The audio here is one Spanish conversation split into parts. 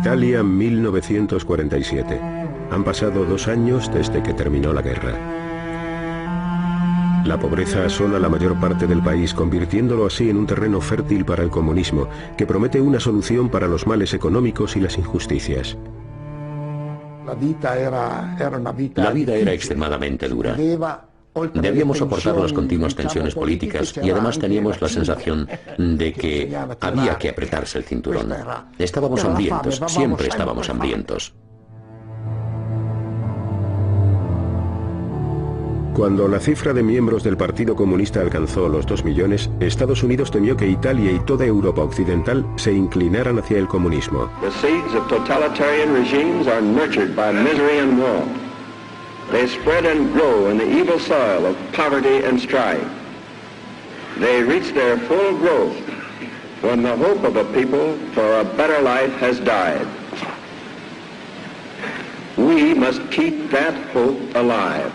Italia, 1947. Han pasado 2 años desde que terminó la guerra. La pobreza asola la mayor parte del país, convirtiéndolo así en un terreno fértil para el comunismo, que promete una solución para los males económicos y las injusticias. La vida era extremadamente dura. Debíamos soportar las continuas tensiones políticas y además teníamos la sensación de que había que apretarse el cinturón. Estábamos hambrientos, siempre estábamos hambrientos. Cuando la cifra de miembros del Partido Comunista alcanzó los 2 millones, Estados Unidos temió que Italia y toda Europa occidental se inclinaran hacia el comunismo. The seeds of totalitarian regimes are nurtured by misery and war. They spread and grow in the evil soil of poverty and strife. They reach their full growth when the hope of a people for a better life has died. We must keep that hope alive.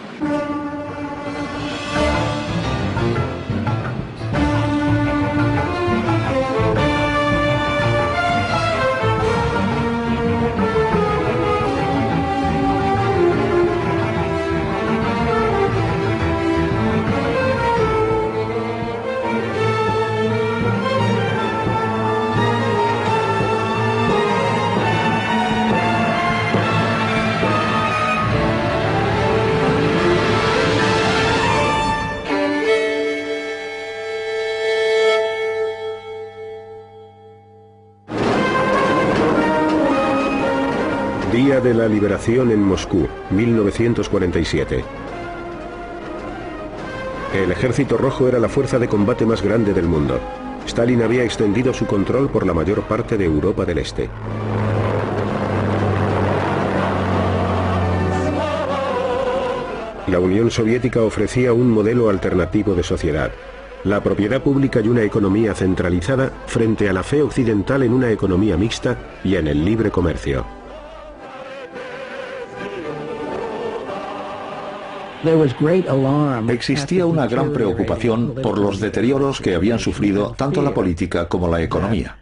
Día de la liberación en Moscú, 1947. El Ejército Rojo era la fuerza de combate más grande del mundo. Stalin había extendido su control por la mayor parte de Europa del Este. La Unión Soviética ofrecía un modelo alternativo de sociedad: la propiedad pública y una economía centralizada frente a la fe occidental en una economía mixta y en el libre comercio. Existía una gran preocupación por los deterioros que habían sufrido tanto la política como la economía.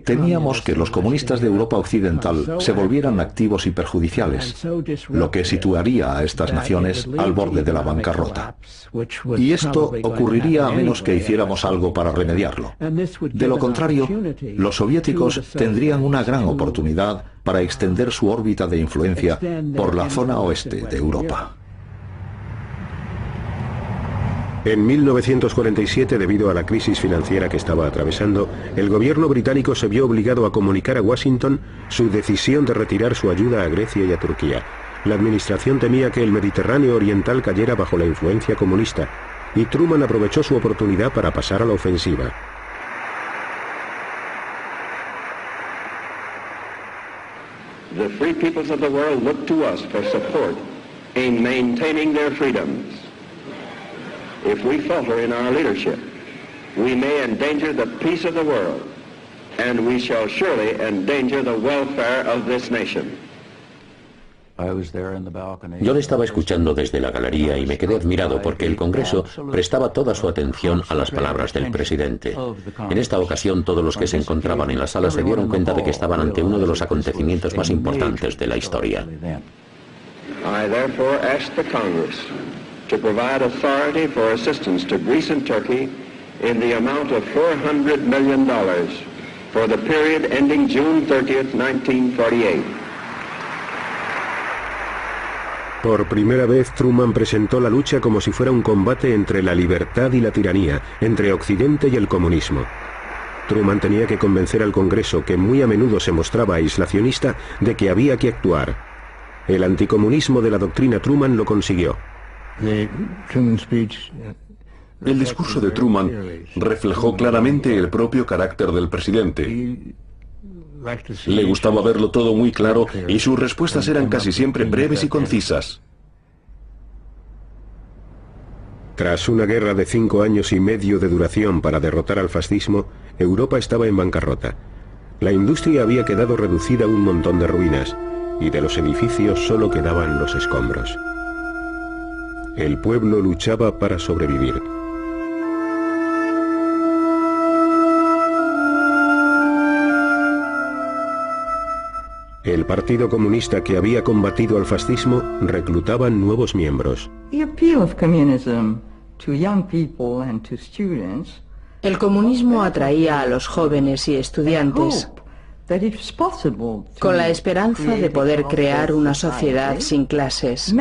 Temíamos que los comunistas de Europa Occidental se volvieran activos y perjudiciales, lo que situaría a estas naciones al borde de la bancarrota. Y esto ocurriría a menos que hiciéramos algo para remediarlo. De lo contrario, los soviéticos tendrían una gran oportunidad para extender su órbita de influencia por la zona oeste de Europa. En 1947, debido a la crisis financiera que estaba atravesando, el gobierno británico se vio obligado a comunicar a Washington su decisión de retirar su ayuda a Grecia y a Turquía. La administración temía que el Mediterráneo oriental cayera bajo la influencia comunista, y Truman aprovechó su oportunidad para pasar a la ofensiva. The free peoples of the world look to us for support in maintaining their freedoms. If we falter in our leadership, we may endanger the peace of the world, and we shall surely endanger the welfare of this nation. Yo le estaba escuchando desde la galería y me quedé admirado porque el Congreso prestaba toda su atención a las palabras del presidente. En esta ocasión, todos los que se encontraban en la sala se dieron cuenta de que estaban ante uno de los acontecimientos más importantes de la historia. I therefore ask the Congress to provide authority for assistance to Greece and Turkey in the amount of $400 million for the period ending June 30th, 1948. Por primera vez, Truman presentó la lucha como si fuera un combate entre la libertad y la tiranía, entre Occidente y el comunismo. Truman tenía que convencer al Congreso, que muy a menudo se mostraba aislacionista, de que había que actuar. El anticomunismo de la doctrina Truman lo consiguió. El discurso de Truman reflejó claramente el propio carácter del presidente. Le gustaba verlo todo muy claro y sus respuestas eran casi siempre breves y concisas. Tras una guerra de 5 años y medio de duración para derrotar al fascismo, Europa estaba en bancarrota. La industria había quedado reducida a un montón de ruinas, y de los edificios solo quedaban los escombros. El pueblo luchaba para sobrevivir. El Partido Comunista, que había combatido al fascismo, reclutaba nuevos miembros. El comunismo atraía a los jóvenes y estudiantes con la esperanza de poder crear una sociedad sin clases.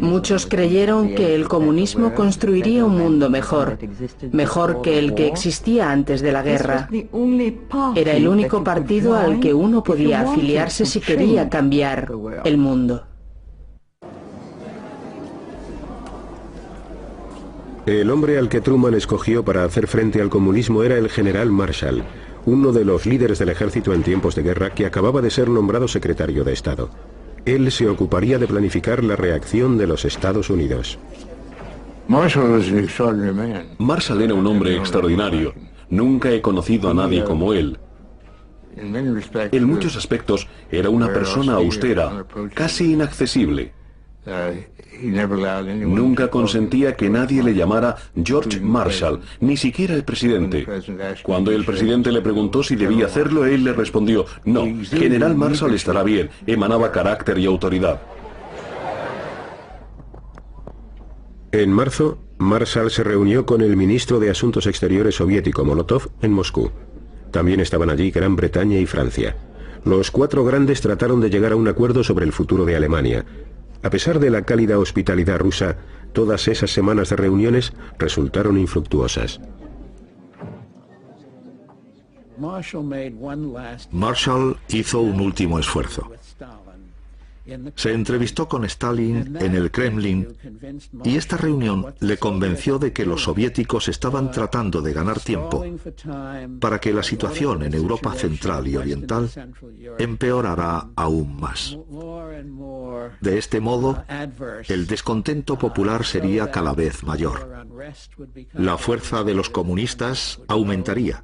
Muchos creyeron que el comunismo construiría un mundo mejor, mejor que el que existía antes de la guerra. Era el único partido al que uno podía afiliarse si quería cambiar el mundo. El hombre al que Truman escogió para hacer frente al comunismo era el general Marshall, uno de los líderes del ejército en tiempos de guerra que acababa de ser nombrado secretario de Estado. Él se ocuparía de planificar la reacción de los Estados Unidos. Marshall era un hombre extraordinario. Nunca he conocido a nadie como él. En muchos aspectos era una persona austera, casi inaccesible. Nunca consentía que nadie le llamara George Marshall, ni siquiera el presidente. Cuando el presidente le preguntó si debía hacerlo, él le respondió: no, General Marshall estará bien. Emanaba carácter y autoridad. En marzo, Marshall se reunió con el ministro de Asuntos Exteriores soviético Molotov en Moscú. También estaban allí Gran Bretaña y Francia. Los cuatro grandes trataron de llegar a un acuerdo sobre el futuro de Alemania. A pesar de la cálida hospitalidad rusa, todas esas semanas de reuniones resultaron infructuosas. Marshall hizo un último esfuerzo. Se entrevistó con Stalin en el Kremlin y esta reunión le convenció de que los soviéticos estaban tratando de ganar tiempo para que la situación en Europa Central y Oriental empeorara aún más. De este modo, el descontento popular sería cada vez mayor. La fuerza de los comunistas aumentaría.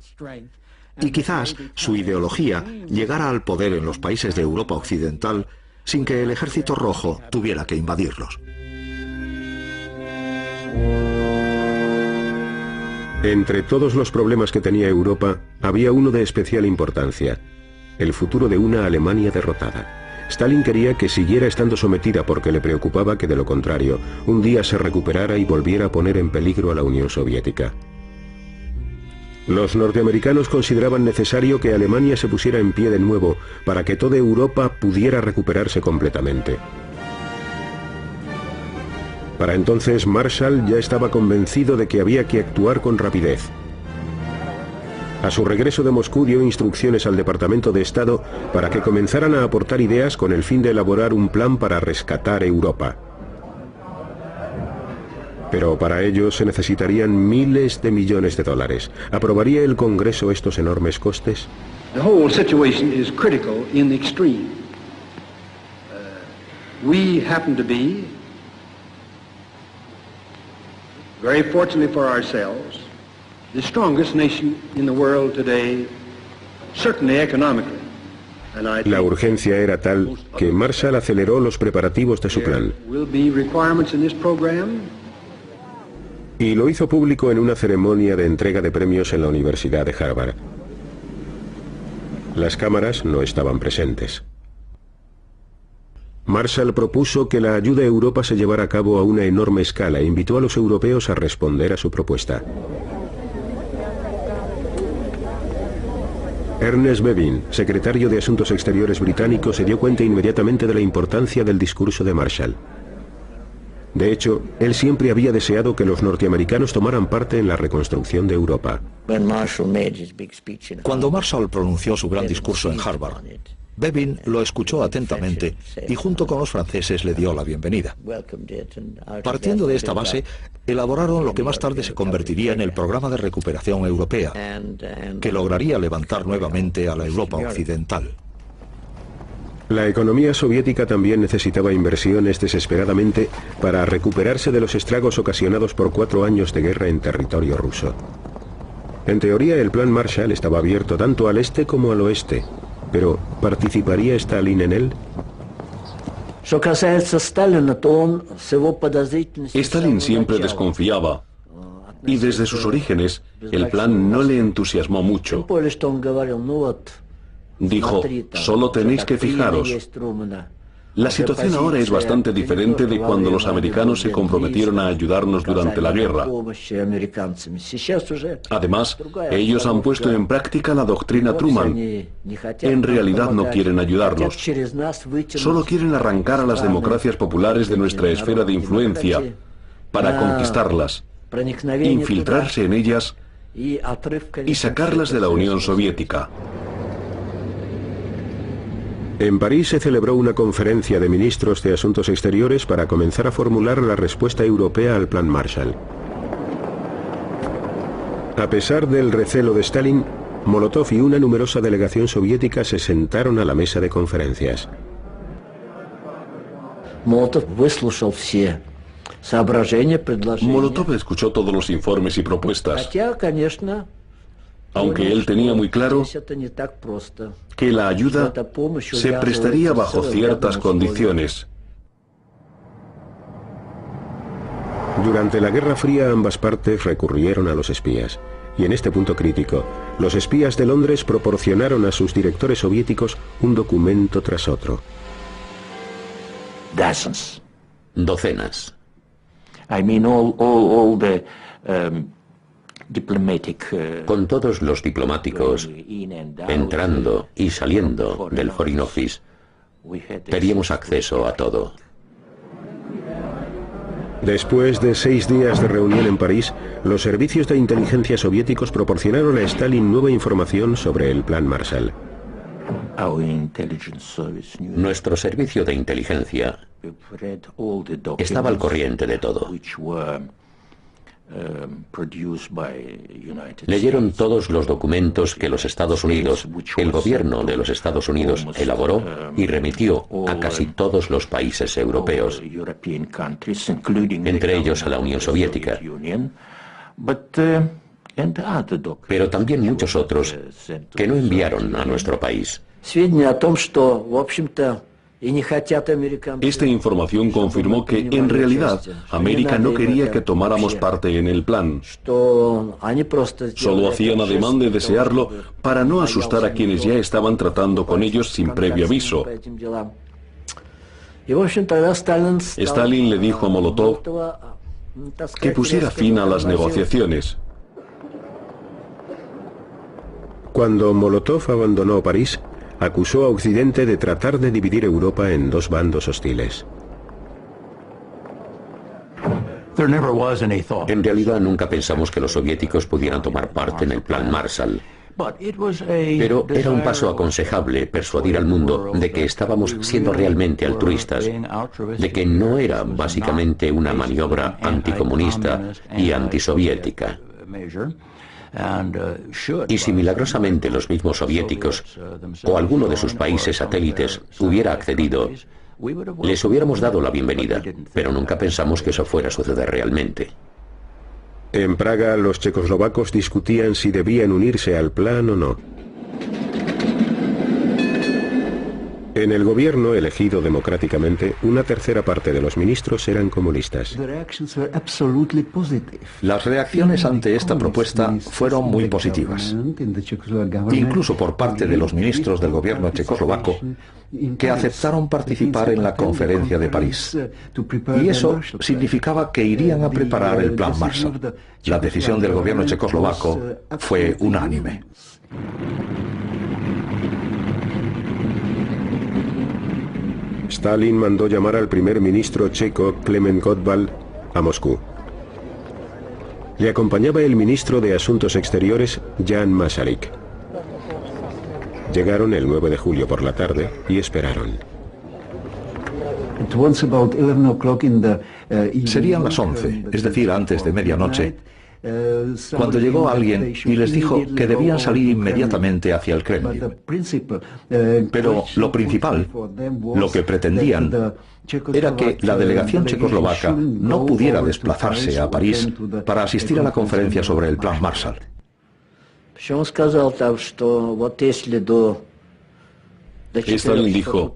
Y quizás su ideología llegara al poder en los países de Europa Occidental sin que el Ejército Rojo tuviera que invadirlos. Entre todos los problemas que tenía Europa, había uno de especial importancia: el futuro de una Alemania derrotada. Stalin quería que siguiera estando sometida porque le preocupaba que, de lo contrario, un día se recuperara y volviera a poner en peligro a la Unión Soviética. Los norteamericanos consideraban necesario que Alemania se pusiera en pie de nuevo para que toda Europa pudiera recuperarse completamente. Para entonces, Marshall ya estaba convencido de que había que actuar con rapidez. A su regreso de Moscú dio instrucciones al Departamento de Estado para que comenzaran a aportar ideas con el fin de elaborar un plan para rescatar Europa. Pero para ello se necesitarían miles de millones de dólares. ¿Aprobaría el Congreso estos enormes costes? The whole situation is critical in the extreme. We happen to be, very fortunately for ourselves, the strongest nation in the world today, certainly economically. La urgencia era tal que Marshall aceleró los preparativos de su plan. Y lo hizo público en una ceremonia de entrega de premios en la Universidad de Harvard. Las cámaras no estaban presentes. Marshall propuso que la ayuda a Europa se llevara a cabo a una enorme escala e invitó a los europeos a responder a su propuesta. Ernest Bevin, secretario de Asuntos Exteriores británico, se dio cuenta inmediatamente de la importancia del discurso de Marshall. De hecho, él siempre había deseado que los norteamericanos tomaran parte en la reconstrucción de Europa. Cuando Marshall pronunció su gran discurso en Harvard, Bevin lo escuchó atentamente y junto con los franceses le dio la bienvenida. Partiendo de esta base, elaboraron lo que más tarde se convertiría en el Programa de Recuperación Europea, que lograría levantar nuevamente a la Europa Occidental. La economía soviética también necesitaba inversiones desesperadamente para recuperarse de los estragos ocasionados por 4 años de guerra en territorio ruso. En teoría, el plan Marshall estaba abierto tanto al este como al oeste, pero ¿participaría Stalin en él? Stalin siempre desconfiaba, y desde sus orígenes, el plan no le entusiasmó mucho. Dijo, solo tenéis que fijaros. La situación ahora es bastante diferente de cuando los americanos se comprometieron a ayudarnos durante la guerra. Además, ellos han puesto en práctica la doctrina Truman. En realidad no quieren ayudarnos. Solo quieren arrancar a las democracias populares de nuestra esfera de influencia para conquistarlas, infiltrarse en ellas y sacarlas de la Unión Soviética. En París se celebró una conferencia de ministros de Asuntos Exteriores para comenzar a formular la respuesta europea al Plan Marshall. A pesar del recelo de Stalin, Molotov y una numerosa delegación soviética se sentaron a la mesa de conferencias. Molotov escuchó todos los informes y propuestas, aunque él tenía muy claro que la ayuda se prestaría bajo ciertas condiciones. Durante la Guerra Fría ambas partes recurrieron a los espías, y en este punto crítico, los espías de Londres proporcionaron a sus directores soviéticos un documento tras otro. Docenas. Con todos los diplomáticos entrando y saliendo del Foreign Office, teníamos acceso a todo. Después de 6 días de reunión en París, los servicios de inteligencia soviéticos proporcionaron a Stalin nueva información sobre el Plan Marshall. Nuestro servicio de inteligencia estaba al corriente de todo. Leyeron todos los documentos que los Estados Unidos, el gobierno de los Estados Unidos, elaboró y remitió a casi todos los países europeos, entre ellos a la Unión Soviética, pero también muchos otros que no enviaron a nuestro país. Esta información confirmó que, en realidad, América no quería que tomáramos parte en el plan. Solo hacían ademán de desearlo para no asustar a quienes ya estaban tratando con ellos sin previo aviso. Stalin le dijo a Molotov que pusiera fin a las negociaciones. Cuando Molotov abandonó París, acusó a Occidente de tratar de dividir Europa en dos bandos hostiles. En realidad nunca pensamos que los soviéticos pudieran tomar parte en el Plan Marshall. Pero era un paso aconsejable persuadir al mundo de que estábamos siendo realmente altruistas, de que no era básicamente una maniobra anticomunista y antisoviética. Y si milagrosamente los mismos soviéticos o alguno de sus países satélites hubiera accedido, les hubiéramos dado la bienvenida, pero nunca pensamos que eso fuera a suceder realmente. En Praga, los checoslovacos discutían si debían unirse al plan o no. En el gobierno elegido democráticamente, una tercera parte de los ministros eran comunistas. Las reacciones ante esta propuesta fueron muy positivas, incluso por parte de los ministros del gobierno checoslovaco, que aceptaron participar en la conferencia de París. Y eso significaba que irían a preparar el Plan Marshall. La decisión del gobierno checoslovaco fue unánime. Stalin mandó llamar al primer ministro checo Klement Gottwald a Moscú. Le acompañaba el ministro de Asuntos Exteriores Jan Masaryk. Llegaron el 9 de julio por la tarde y esperaron. Serían las 11, es decir, antes de medianoche, cuando llegó alguien y les dijo que debían salir inmediatamente hacia el Kremlin. Pero lo principal, lo que pretendían, era que la delegación checoslovaca no pudiera desplazarse a París para asistir a la conferencia sobre el Plan Marshall. Stalin dijo,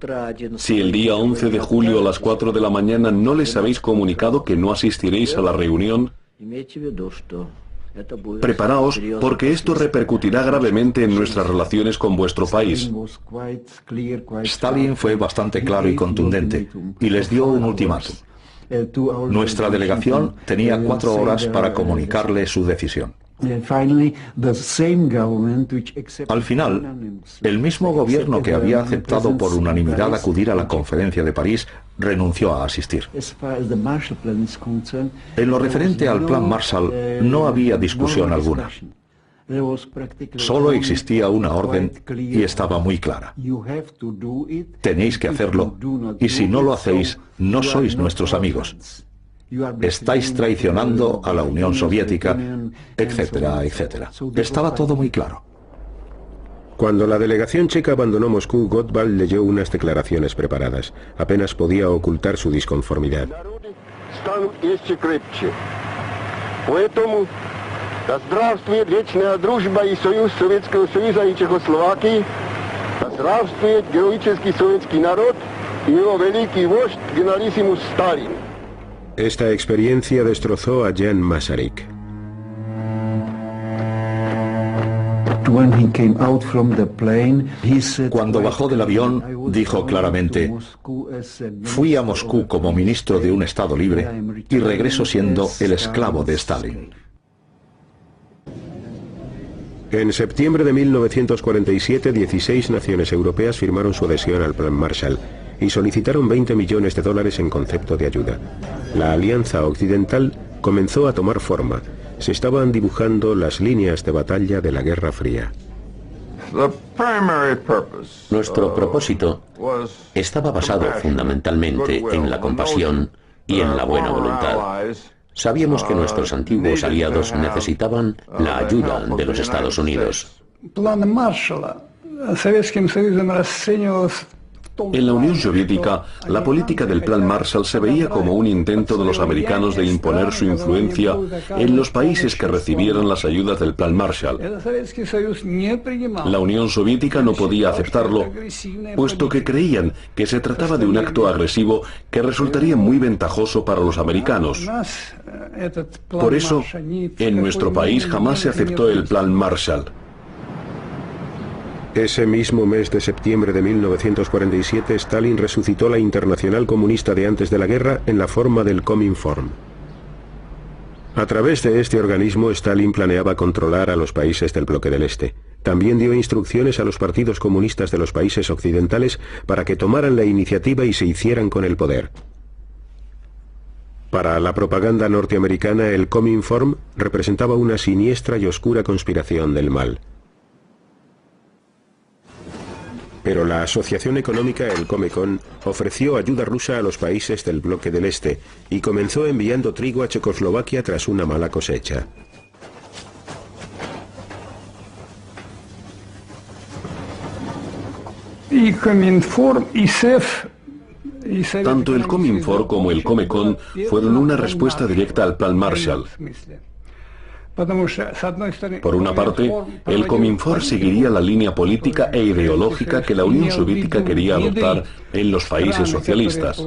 si el día 11 de julio a las 4 de la mañana no les habéis comunicado que no asistiréis a la reunión, Preparaos porque esto repercutirá gravemente en nuestras relaciones con vuestro país. Stalin fue bastante claro y contundente y les dio un ultimátum. Nuestra delegación tenía 4 horas para comunicarle su decisión. Al final, el mismo gobierno que había aceptado por unanimidad acudir a la conferencia de París renunció a asistir. En lo referente al Plan Marshall no había discusión alguna. Solo existía una orden y estaba muy clara. Tenéis que hacerlo y si no lo hacéis, no sois nuestros amigos. Estáis traicionando a la Unión Soviética, etcétera, etcétera. Estaba todo muy claro. Cuando la delegación checa abandonó Moscú, Gottwald leyó unas declaraciones preparadas. Apenas podía ocultar su disconformidad. Esta experiencia destrozó a Jan Masaryk. Cuando bajó del avión, dijo claramente: fui a Moscú como ministro de un Estado libre y regreso siendo el esclavo de Stalin. En septiembre de 1947, 16 naciones europeas firmaron su adhesión al Plan Marshall y solicitaron $20 millones en concepto de ayuda. La Alianza Occidental comenzó a tomar forma. Se estaban dibujando las líneas de batalla de la Guerra Fría. Nuestro propósito estaba basado fundamentalmente en la compasión y en la buena voluntad. Sabíamos que nuestros antiguos aliados necesitaban la ayuda de los Estados Unidos. En la Unión Soviética, la política del Plan Marshall se veía como un intento de los americanos de imponer su influencia en los países que recibieran las ayudas del Plan Marshall. La Unión Soviética no podía aceptarlo, puesto que creían que se trataba de un acto agresivo que resultaría muy ventajoso para los americanos. Por eso, en nuestro país jamás se aceptó el Plan Marshall. Ese mismo mes de septiembre de 1947, Stalin resucitó la Internacional Comunista de antes de la guerra en la forma del Cominform. A través de este organismo, Stalin planeaba controlar a los países del bloque del Este. También dio instrucciones a los partidos comunistas de los países occidentales para que tomaran la iniciativa y se hicieran con el poder. Para la propaganda norteamericana, el Cominform representaba una siniestra y oscura conspiración del mal. Pero la asociación económica, el Comecon, ofreció ayuda rusa a los países del bloque del Este y comenzó enviando trigo a Checoslovaquia tras una mala cosecha. Tanto el Cominform como el Comecon fueron una respuesta directa al Plan Marshall. Por una parte, el Cominform seguiría la línea política e ideológica que la Unión Soviética quería adoptar en los países socialistas.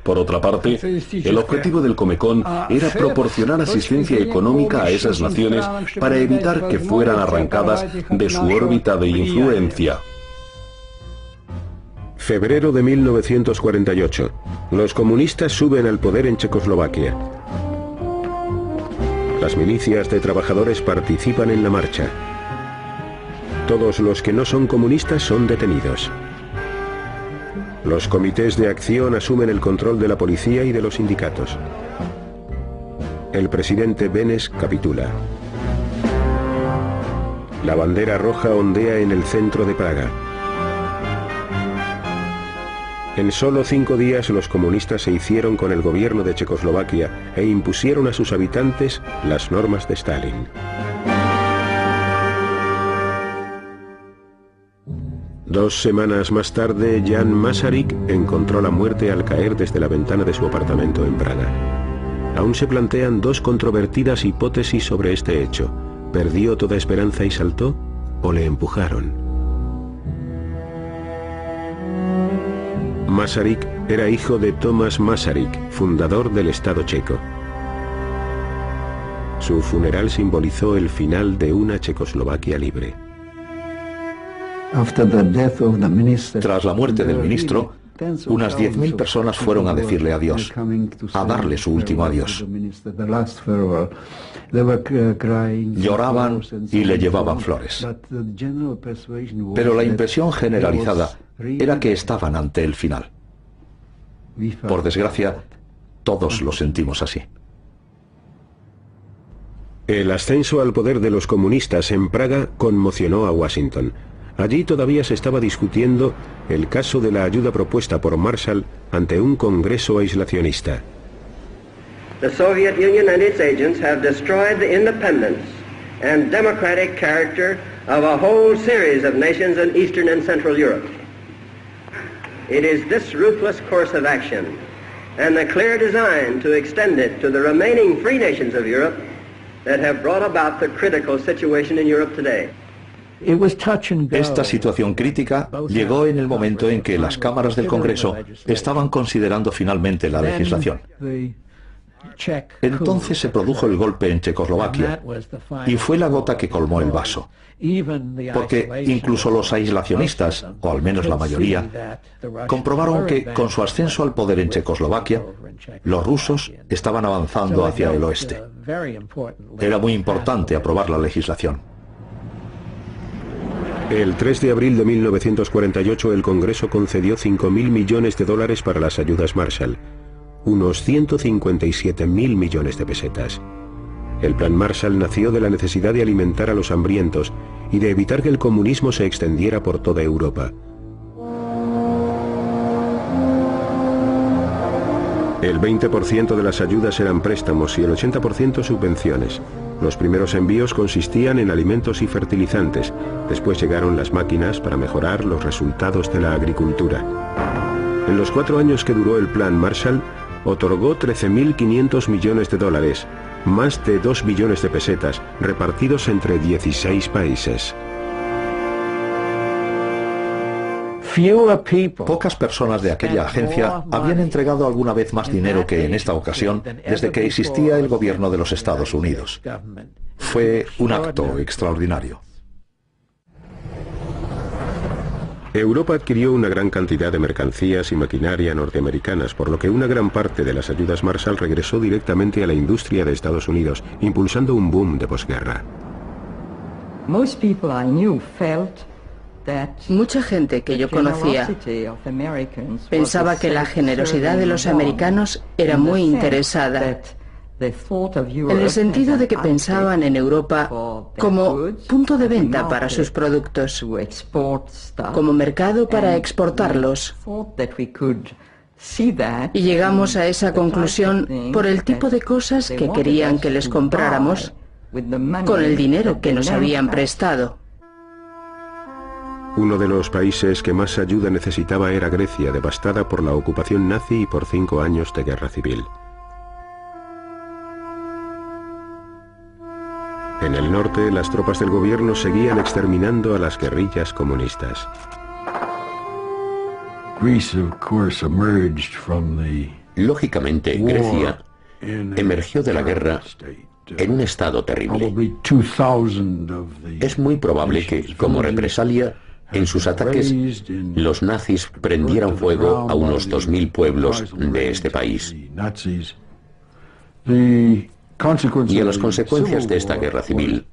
Por otra parte, el objetivo del Comecon era proporcionar asistencia económica a esas naciones para evitar que fueran arrancadas de su órbita de influencia. Febrero de 1948. Los comunistas suben al poder en Checoslovaquia. Las milicias de trabajadores participan en la marcha. Todos los que no son comunistas son detenidos. Los comités de acción asumen el control de la policía y de los sindicatos. El presidente Benes capitula. La bandera roja ondea en el centro de Praga. En solo 5 días los comunistas se hicieron con el gobierno de Checoslovaquia e impusieron a sus habitantes las normas de Stalin. 2 semanas más tarde, Jan Masaryk encontró la muerte al caer desde la ventana de su apartamento en Praga. Aún se plantean 2 controvertidas hipótesis sobre este hecho. ¿Perdió toda esperanza y saltó? ¿O le empujaron? Masaryk era hijo de Tomáš Masaryk, fundador del Estado checo. Su funeral simbolizó el final de una Checoslovaquia libre. Tras la muerte del ministro, unas 10.000 personas fueron a decirle adiós, a darle su último adiós. Lloraban y le llevaban flores. Pero la impresión generalizada era que estaban ante el final. Por desgracia, todos lo sentimos así. El ascenso al poder de los comunistas en Praga conmocionó a Washington. Allí todavía se estaba discutiendo el caso de la ayuda propuesta por Marshall ante un congreso aislacionista. The Soviet Union and its agents have destroyed the independence and democratic character of a whole series of nations in Eastern and Central Europe. It is this ruthless course of action and the clear design to extend it to the remaining free nations of Europe that have brought about the critical situation in Europe today. Esta situación crítica llegó en el momento en que las cámaras del Congreso estaban considerando finalmente la legislación. Entonces se produjo el golpe en Checoslovaquia y fue la gota que colmó el vaso. Porque incluso los aislacionistas, o al menos la mayoría, comprobaron que con su ascenso al poder en Checoslovaquia, los rusos estaban avanzando hacia el oeste. Era muy importante aprobar la legislación. El 3 de abril de 1948 el Congreso concedió 5.000 millones de dólares para las ayudas Marshall, unos 157.000 millones de pesetas. El Plan Marshall nació de la necesidad de alimentar a los hambrientos y de evitar que el comunismo se extendiera por toda Europa. El 20% de las ayudas eran préstamos y el 80% subvenciones. Los primeros envíos consistían en alimentos y fertilizantes. Después llegaron las máquinas para mejorar los resultados de la agricultura. En los 4 años que duró el Plan Marshall, otorgó 13.500 millones de dólares, más de 2 billones de pesetas, repartidos entre 16 países. Pocas personas de aquella agencia habían entregado alguna vez más dinero que en esta ocasión desde que existía el gobierno de los Estados Unidos. Fue un acto extraordinario. Europa adquirió una gran cantidad de mercancías y maquinaria norteamericanas, por lo que una gran parte de las ayudas Marshall regresó directamente a la industria de Estados Unidos, impulsando un boom de posguerra. Mucha gente que yo conocía pensaba que la generosidad de los americanos era muy interesada, en el sentido de que pensaban en Europa como punto de venta para sus productos, como mercado para exportarlos. Y llegamos a esa conclusión por el tipo de cosas que querían que les compráramos con el dinero que nos habían prestado. Uno de los países que más ayuda necesitaba era Grecia, devastada por la ocupación nazi y por 5 años de guerra civil. En el norte, las tropas del gobierno seguían exterminando a las guerrillas comunistas. Lógicamente, Grecia emergió de la guerra en un estado terrible. Es muy probable que, como represalia, en sus ataques, los nazis prendieran fuego a unos 2.000 pueblos de este país. Y a las consecuencias de esta guerra civil,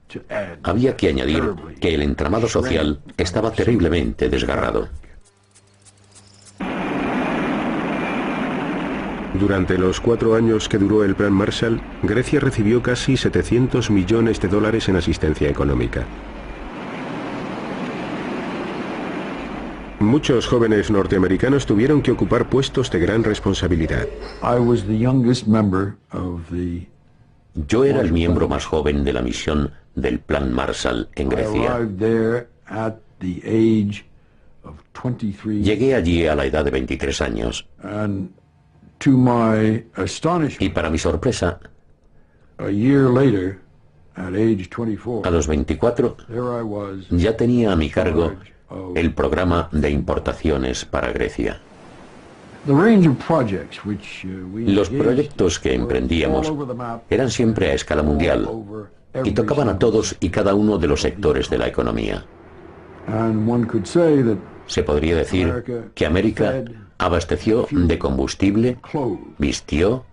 había que añadir que el entramado social estaba terriblemente desgarrado. Durante los 4 años que duró el Plan Marshall, Grecia recibió casi 700 millones de dólares en asistencia económica. Muchos jóvenes norteamericanos tuvieron que ocupar puestos de gran responsabilidad. Yo era el miembro más joven de la misión del Plan Marshall en Grecia. Llegué allí a la edad de 23 años. Y para mi sorpresa, a los 24, ya tenía a mi cargo el programa de importaciones para Grecia. Los proyectos que emprendíamos eran siempre a escala mundial y tocaban a todos y cada uno de los sectores de la economía. Se podría decir que América abasteció de combustible, vistió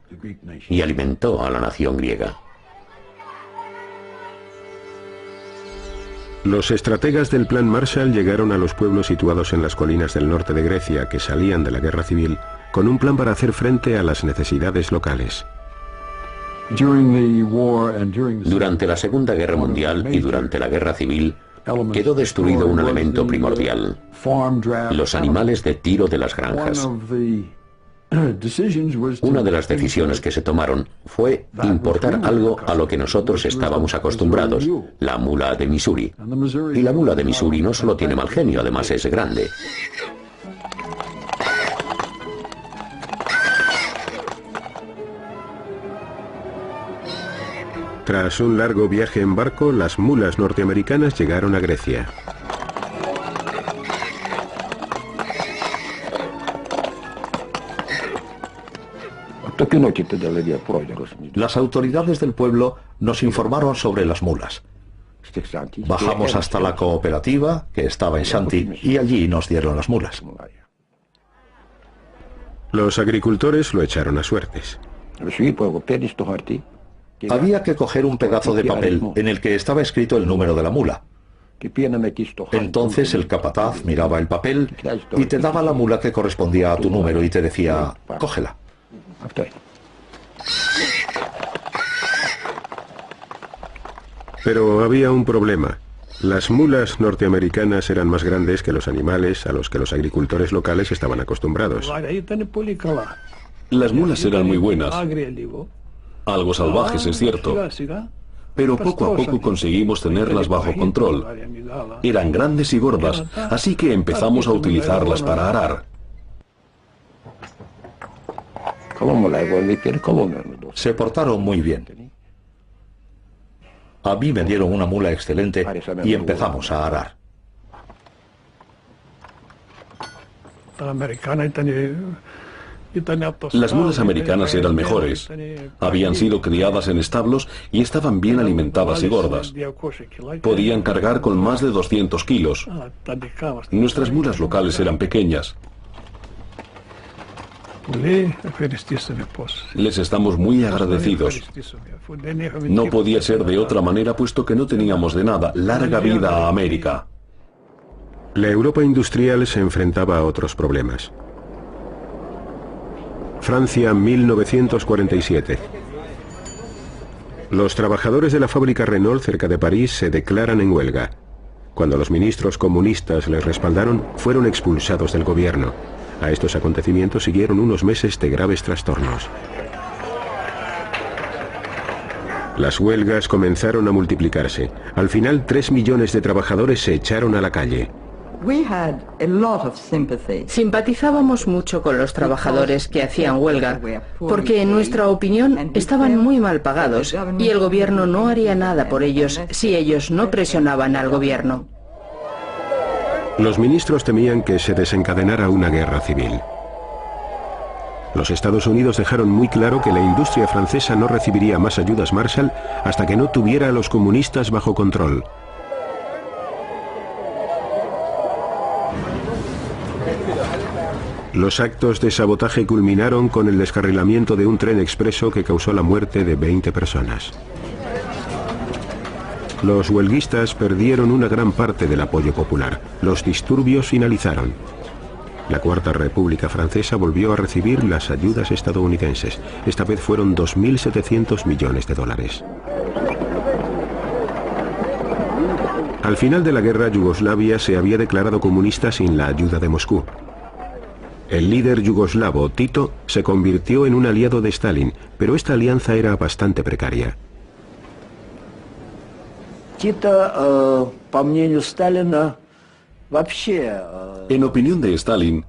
y alimentó a la nación griega. Los estrategas del Plan Marshall llegaron a los pueblos situados en las colinas del norte de Grecia que salían de la guerra civil con un plan para hacer frente a las necesidades locales. Durante la Segunda Guerra Mundial y durante la Guerra Civil quedó destruido un elemento primordial: los animales de tiro de las granjas. Una de las decisiones que se tomaron fue importar algo a lo que nosotros estábamos acostumbrados, la mula de Missouri. Y la mula de Missouri no solo tiene mal genio, además es grande. Tras un largo viaje en barco, las mulas norteamericanas llegaron a Grecia. Las autoridades del pueblo nos informaron sobre las mulas. Bajamos hasta la cooperativa, que estaba en Shanti, y allí nos dieron las mulas. Los agricultores lo echaron a suertes. Había que coger un pedazo de papel en el que estaba escrito el número de la mula. Entonces el capataz miraba el papel y te daba la mula que correspondía a tu número y te decía: cógela. Pero había un problema. Las mulas norteamericanas eran más grandes que los animales a los que los agricultores locales estaban acostumbrados. Las mulas eran muy buenas. Algo salvajes, es cierto. Pero poco a poco conseguimos tenerlas bajo control. Eran grandes y gordas, así que empezamos a utilizarlas para arar. Se portaron muy bien. A mí me dieron una mula excelente y empezamos a arar. Las mulas americanas eran mejores. Habían sido criadas en establos y estaban bien alimentadas y gordas. Podían cargar con más de 200 kilos. Nuestras mulas locales eran pequeñas. Les estamos muy agradecidos. No podía ser de otra manera, puesto que no teníamos de nada. Larga vida a América. La Europa industrial se enfrentaba a otros problemas. Francia, 1947. Los trabajadores de la fábrica Renault cerca de París se declaran en huelga. Cuando los ministros comunistas les respaldaron, fueron expulsados del gobierno. A estos acontecimientos siguieron unos meses de graves trastornos. Las huelgas comenzaron a multiplicarse. Al final, 3 millones de trabajadores se echaron a la calle. Simpatizábamos mucho con los trabajadores que hacían huelga, porque en nuestra opinión estaban muy mal pagados y el gobierno no haría nada por ellos si ellos no presionaban al gobierno. Los ministros temían que se desencadenara una guerra civil. Los Estados Unidos dejaron muy claro que la industria francesa no recibiría más ayudas Marshall hasta que no tuviera a los comunistas bajo control. Los actos de sabotaje culminaron con el descarrilamiento de un tren expreso que causó la muerte de 20 personas. Los huelguistas perdieron una gran parte del apoyo popular. Los disturbios finalizaron. La Cuarta República Francesa volvió a recibir las ayudas estadounidenses. Esta vez fueron 2.700 millones de dólares. Al final de la guerra, Yugoslavia se había declarado comunista sin la ayuda de Moscú. El líder yugoslavo, Tito, se convirtió en un aliado de Stalin, pero esta alianza era bastante precaria. En opinión de Stalin,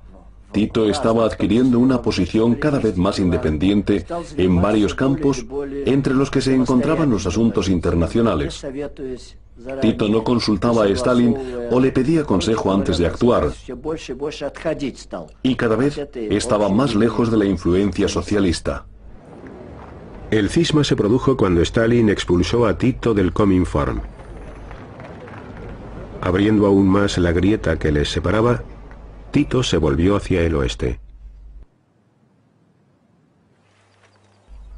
Tito estaba adquiriendo una posición cada vez más independiente en varios campos, entre los que se encontraban los asuntos internacionales. Tito no consultaba a Stalin o le pedía consejo antes de actuar, y cada vez estaba más lejos de la influencia socialista. El cisma se produjo cuando Stalin expulsó a Tito del Cominform. Abriendo aún más la grieta que les separaba, Tito se volvió hacia el oeste.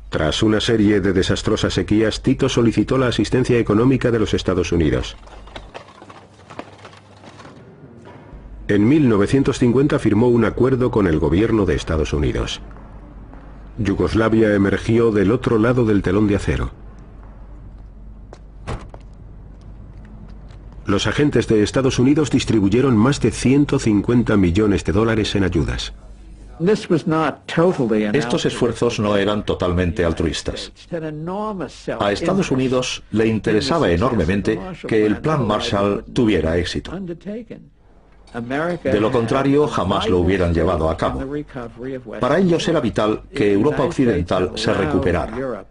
Tras una serie de desastrosas sequías, Tito solicitó la asistencia económica de los Estados Unidos. En 1950 firmó un acuerdo con el gobierno de Estados Unidos. Yugoslavia emergió del otro lado del telón de acero. Los agentes de Estados Unidos distribuyeron más de 150 millones de dólares en ayudas. Estos esfuerzos no eran totalmente altruistas. A Estados Unidos le interesaba enormemente que el Plan Marshall tuviera éxito. De lo contrario, jamás lo hubieran llevado a cabo. Para ellos era vital que Europa Occidental se recuperara.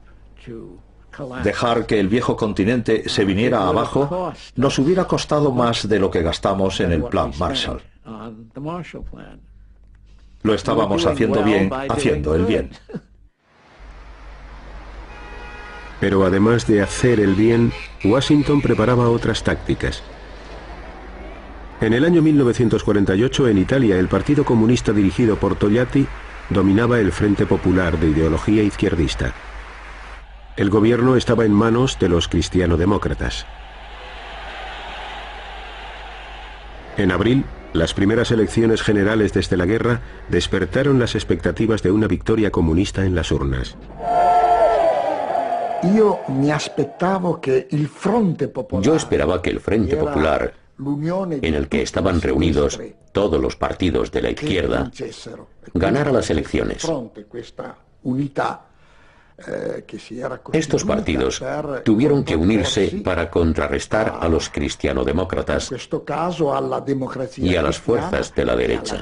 Dejar que el viejo continente se viniera abajo nos hubiera costado más de lo que gastamos en el Plan Marshall. Lo estábamos haciendo bien, haciendo el bien. Pero además de hacer el bien, Washington preparaba otras tácticas. En el año 1948, en Italia, el Partido Comunista dirigido por Togliatti dominaba el Frente Popular de ideología izquierdista. El gobierno estaba en manos de los cristiano-demócratas. En abril, las primeras elecciones generales desde la guerra despertaron las expectativas de una victoria comunista en las urnas. Yo esperaba que el Frente Popular, en el que estaban reunidos todos los partidos de la izquierda, ganara las elecciones. Estos partidos tuvieron que unirse para contrarrestar a los cristianodemócratas y a las fuerzas de la derecha.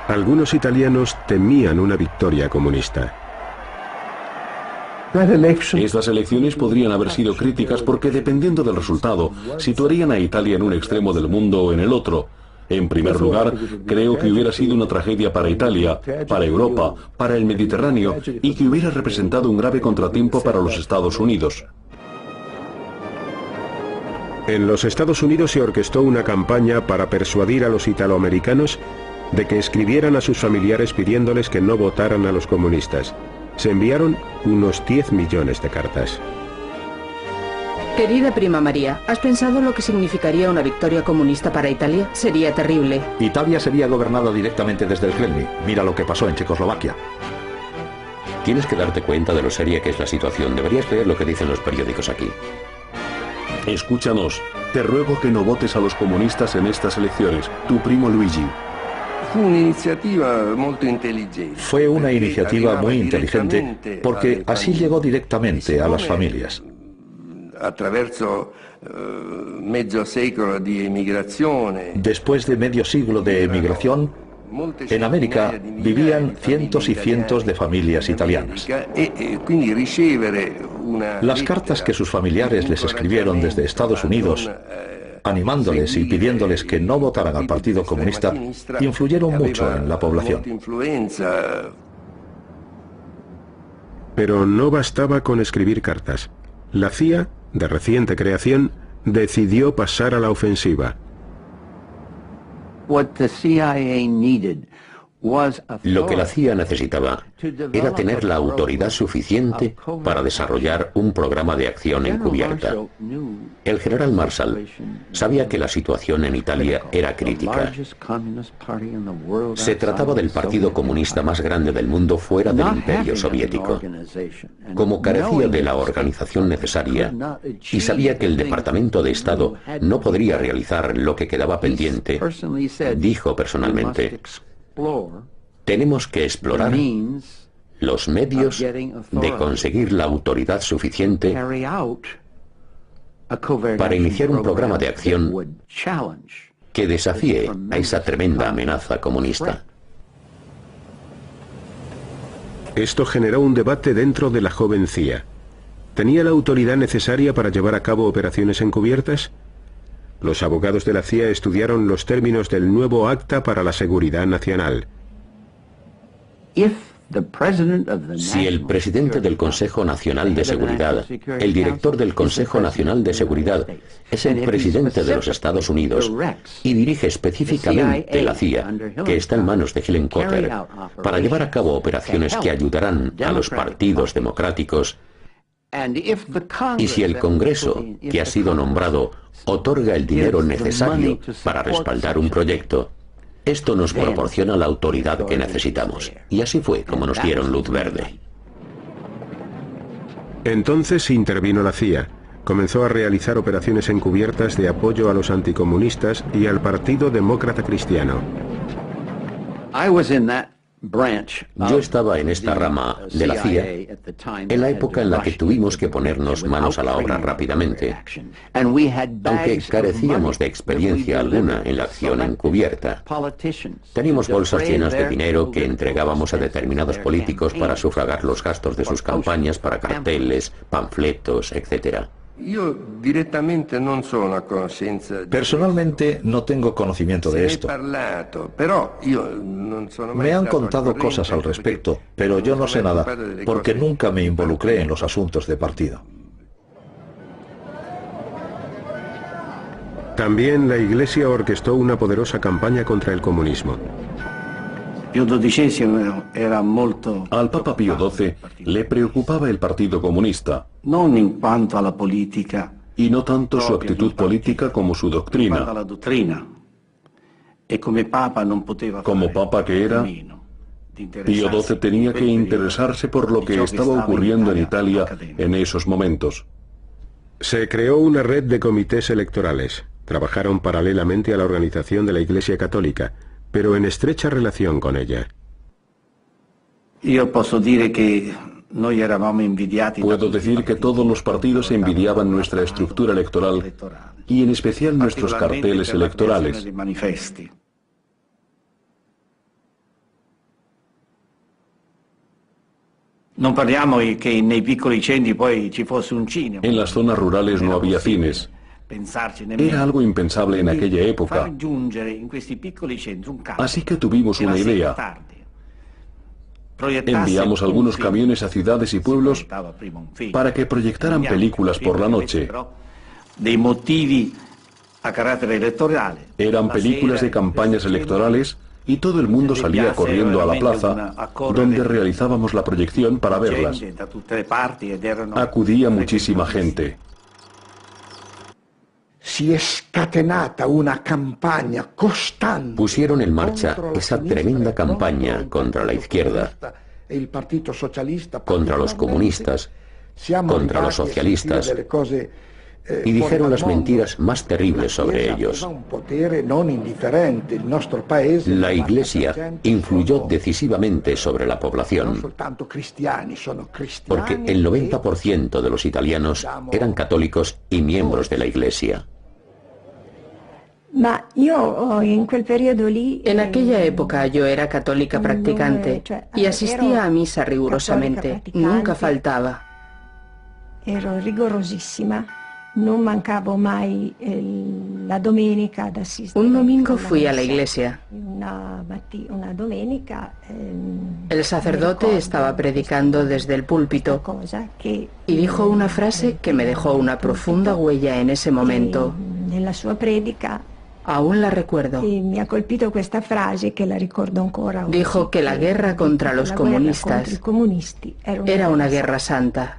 Algunos italianos temían una victoria comunista. Estas elecciones podrían haber sido críticas porque, dependiendo del resultado, situarían a Italia en un extremo del mundo o en el otro. En primer lugar, creo que hubiera sido una tragedia para Italia, para Europa, para el Mediterráneo, y que hubiera representado un grave contratiempo para los Estados Unidos. En los Estados Unidos se orquestó una campaña para persuadir a los italoamericanos de que escribieran a sus familiares pidiéndoles que no votaran a los comunistas. Se enviaron unos 10 millones de cartas. Querida prima María, ¿has pensado lo que significaría una victoria comunista para Italia? Sería terrible. Italia sería gobernada directamente desde el Kremlin. Mira lo que pasó en Checoslovaquia. Tienes que darte cuenta de lo seria que es la situación. Deberías leer lo que dicen los periódicos aquí. Escúchanos. Te ruego que no votes a los comunistas en estas elecciones. Tu primo Luigi. Fue una iniciativa muy inteligente porque así llegó directamente a las familias. Después de medio siglo de emigración, en América vivían cientos y cientos de familias italianas. Las cartas que sus familiares les escribieron desde Estados Unidos, animándoles y pidiéndoles que no votaran al Partido Comunista, influyeron mucho en la población. Pero no bastaba con escribir cartas. La CIA, de reciente creación, decidió pasar a la ofensiva. Lo que la CIA necesitaba era tener la autoridad suficiente para desarrollar un programa de acción encubierta. El general Marshall sabía que la situación en Italia era crítica. Se trataba del partido comunista más grande del mundo fuera del Imperio Soviético. Como carecía de la organización necesaria y sabía que el Departamento de Estado no podría realizar lo que quedaba pendiente, dijo personalmente: tenemos que explorar los medios de conseguir la autoridad suficiente para iniciar un programa de acción que desafíe a esa tremenda amenaza comunista. Esto generó un debate dentro de la joven CIA. ¿Tenía la autoridad necesaria para llevar a cabo operaciones encubiertas? Los abogados de la CIA estudiaron los términos del nuevo Acta para la Seguridad Nacional. Si el presidente del Consejo Nacional de Seguridad, el director del Consejo Nacional de Seguridad, es el presidente de los Estados Unidos y dirige específicamente la CIA, que está en manos de Helen Cotter, para llevar a cabo operaciones que ayudarán a los partidos democráticos, y si el Congreso, que ha sido nombrado, otorga el dinero necesario para respaldar un proyecto, esto nos proporciona la autoridad que necesitamos. Y así fue como nos dieron luz verde. Entonces intervino la CIA. Comenzó a realizar operaciones encubiertas de apoyo a los anticomunistas y al Partido Demócrata Cristiano. Yo estaba en esta rama de la CIA en la época en la que tuvimos que ponernos manos a la obra rápidamente, aunque carecíamos de experiencia alguna en la acción encubierta. Teníamos bolsas llenas de dinero que entregábamos a determinados políticos para sufragar los gastos de sus campañas para carteles, panfletos, etc. Personalmente no tengo conocimiento de esto. Me han contado cosas al respecto, pero yo no sé nada, porque nunca me involucré en los asuntos de partido. También la Iglesia orquestó una poderosa campaña contra el comunismo. Al Papa Pío XII le preocupaba el Partido Comunista, y no tanto su actitud política como su doctrina. Como Papa que era, Pío XII tenía que interesarse por lo que estaba ocurriendo en Italia en esos momentos. Se creó una red de comités electorales. Trabajaron paralelamente a la organización de la Iglesia Católica, pero en estrecha relación con ella. Puedo decir que todos los partidos envidiaban nuestra estructura electoral y en especial nuestros carteles electorales. En las zonas rurales no había cines. Era algo impensable en aquella época. Así que tuvimos una idea. Enviamos algunos camiones a ciudades y pueblos para que proyectaran películas por la noche. Eran películas de campañas electorales y todo el mundo salía corriendo a la plaza donde realizábamos la proyección para verlas. Acudía muchísima gente. Pusieron en marcha esa tremenda campaña contra la izquierda, contra los comunistas, contra los socialistas, y dijeron las mentiras más terribles sobre ellos. La Iglesia influyó decisivamente sobre la población, porque el 90% de los italianos eran católicos y miembros de la Iglesia. En aquella época yo era católica practicante y asistía a misa rigurosamente, nunca faltaba. Un domingo fui a la iglesia. El sacerdote estaba predicando desde el púlpito y dijo una frase que me dejó una profunda huella en ese momento. Aún la recuerdo. Dijo que la guerra contra los comunistas era una guerra santa.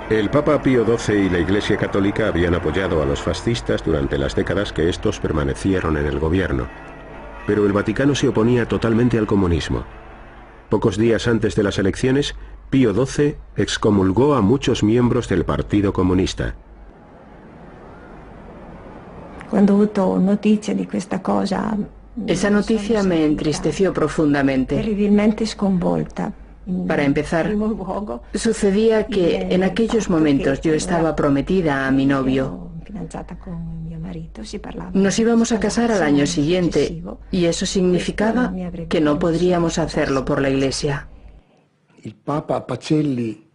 El Papa Pío XII y la Iglesia Católica habían apoyado a los fascistas durante las décadas que estos permanecieron en el gobierno, pero el Vaticano se oponía totalmente al comunismo. Pocos días antes de las elecciones, Pío XII excomulgó a muchos miembros del Partido Comunista. Esa noticia me entristeció profundamente. Para empezar, sucedía que en aquellos momentos yo estaba prometida a mi novio. Nos íbamos a casar al año siguiente y eso significaba que no podríamos hacerlo por la iglesia. el Papa Pacelli,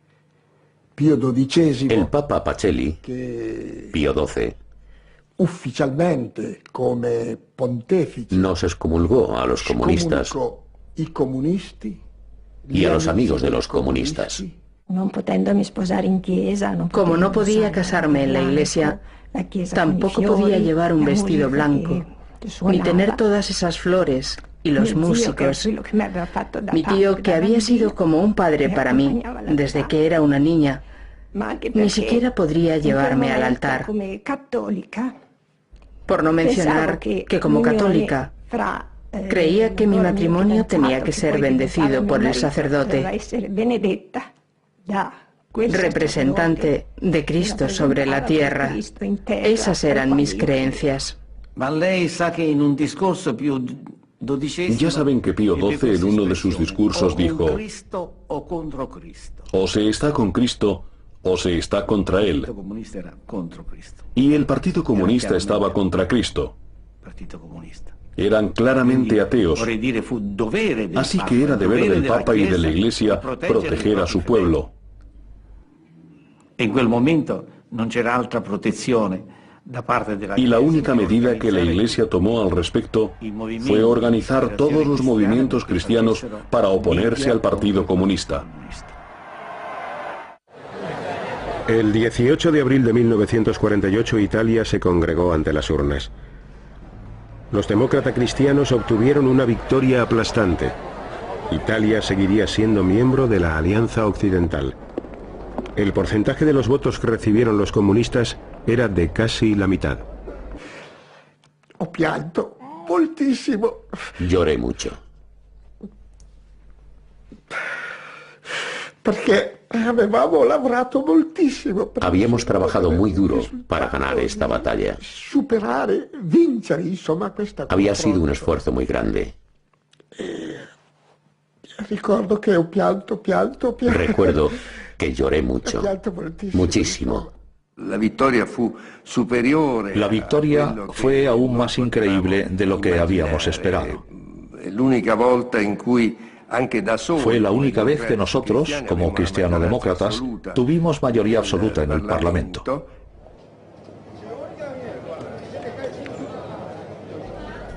Pío XII, el Papa Pacelli, Pío XII, ufficialmente come pontefice, nos excomulgó a los comunistas y a los amigos de los comunistas. Como no podía casarme en la iglesia, tampoco podía llevar un vestido blanco, ni tener todas esas flores y los músicos. Mi tío, que había sido como un padre para mí desde que era una niña, ni siquiera podría llevarme al altar. Por no mencionar que como católica, creía que mi matrimonio tenía que ser bendecido por el sacerdote, representante de Cristo sobre la tierra. Esas eran mis creencias. Ya saben que Pío XII en uno de sus discursos dijo: o se está con Cristo o se está contra Él. Y el Partido Comunista estaba contra Cristo. Eran claramente ateos, así que era deber del Papa y de la Iglesia proteger a su pueblo. Y la única medida que la Iglesia tomó al respecto fue organizar todos los movimientos cristianos para oponerse al Partido Comunista. El 18 de abril de 1948 Italia se congregó ante las urnas. Los demócratas cristianos obtuvieron una victoria aplastante. Italia seguiría siendo miembro de la Alianza Occidental. El porcentaje de los votos que recibieron los comunistas era de casi la mitad. Ho pianto moltissimo. Lloré mucho. Porque avevamo lavorato moltissimo. Habíamos trabajado muy duro para ganar esta batalla. Superare, vincere, insomma, questa. Había sido un esfuerzo muy grande. Recuerdo que ho pianto. Recuerdo que lloré mucho, muchísimo. La victoria fue aún más increíble de lo que habíamos esperado. Fue la única vez que nosotros, como cristiano-demócratas, tuvimos mayoría absoluta en el Parlamento.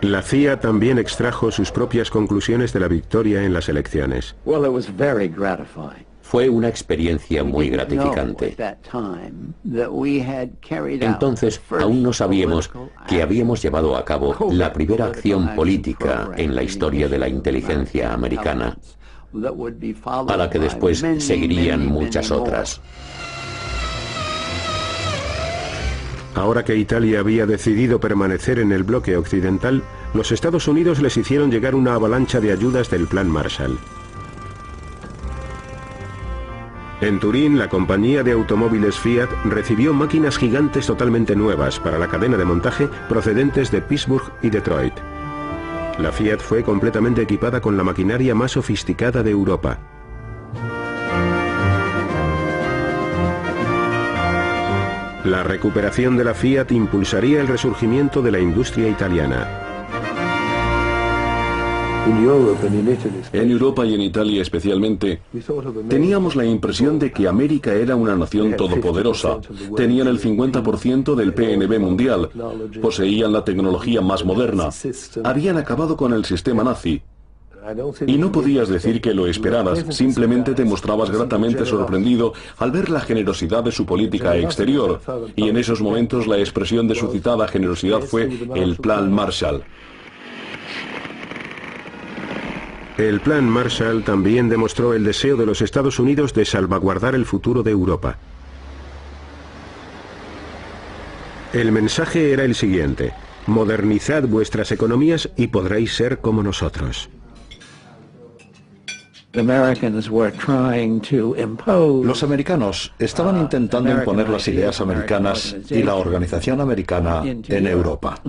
La CIA también extrajo sus propias conclusiones de la victoria en las elecciones. Fue una experiencia muy gratificante. Entonces, aún no sabíamos que habíamos llevado a cabo la primera acción política en la historia de la inteligencia americana, a la que después seguirían muchas otras. Ahora que Italia había decidido permanecer en el bloque occidental, los Estados Unidos les hicieron llegar una avalancha de ayudas del Plan Marshall. En Turín, la compañía de automóviles Fiat recibió máquinas gigantes totalmente nuevas para la cadena de montaje procedentes de Pittsburgh y Detroit. La Fiat fue completamente equipada con la maquinaria más sofisticada de Europa. La recuperación de la Fiat impulsaría el resurgimiento de la industria italiana. En Europa y en Italia especialmente, teníamos la impresión de que América era una nación todopoderosa. Tenían el 50% del PNB mundial, poseían la tecnología más moderna, habían acabado con el sistema nazi. Y no podías decir que lo esperaras, simplemente te mostrabas gratamente sorprendido al ver la generosidad de su política exterior. Y en esos momentos la expresión de su citada generosidad fue el Plan Marshall. El Plan Marshall también demostró el deseo de los Estados Unidos de salvaguardar el futuro de Europa. El mensaje era el siguiente: modernizad vuestras economías y podréis ser como nosotros. Los americanos estaban intentando imponer las ideas americanas y la organización americana en Europa.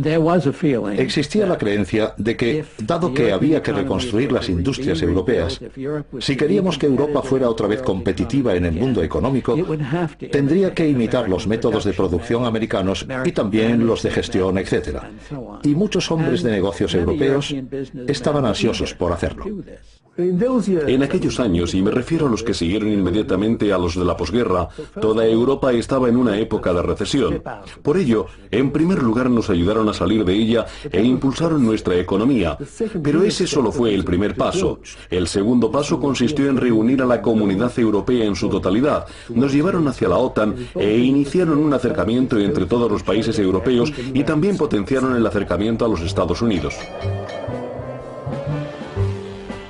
Existía la creencia de que, dado que había que reconstruir las industrias europeas, si queríamos que Europa fuera otra vez competitiva en el mundo económico, tendría que imitar los métodos de producción americanos y también los de gestión, etc. Y muchos hombres de negocios europeos estaban ansiosos por hacerlo. En aquellos años, y me refiero a los que siguieron inmediatamente a los de la posguerra, toda Europa estaba en una época de recesión. Por ello, en primer lugar nos ayudaron a salir de ella e impulsaron nuestra economía. Pero ese solo fue el primer paso. El segundo paso consistió en reunir a la comunidad europea en su totalidad. Nos llevaron hacia la OTAN e iniciaron un acercamiento entre todos los países europeos y también potenciaron el acercamiento a los Estados Unidos.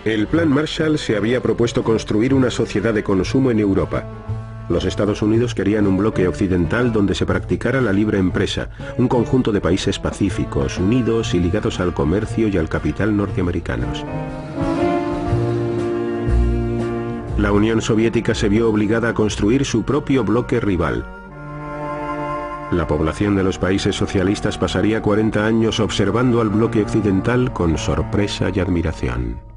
El Plan Marshall se había propuesto construir una sociedad de consumo en Europa. Los Estados Unidos querían un bloque occidental donde se practicara la libre empresa, un conjunto de países pacíficos, unidos y ligados al comercio y al capital norteamericanos. La Unión Soviética se vio obligada a construir su propio bloque rival. La población de los países socialistas pasaría 40 años observando al bloque occidental con sorpresa y admiración.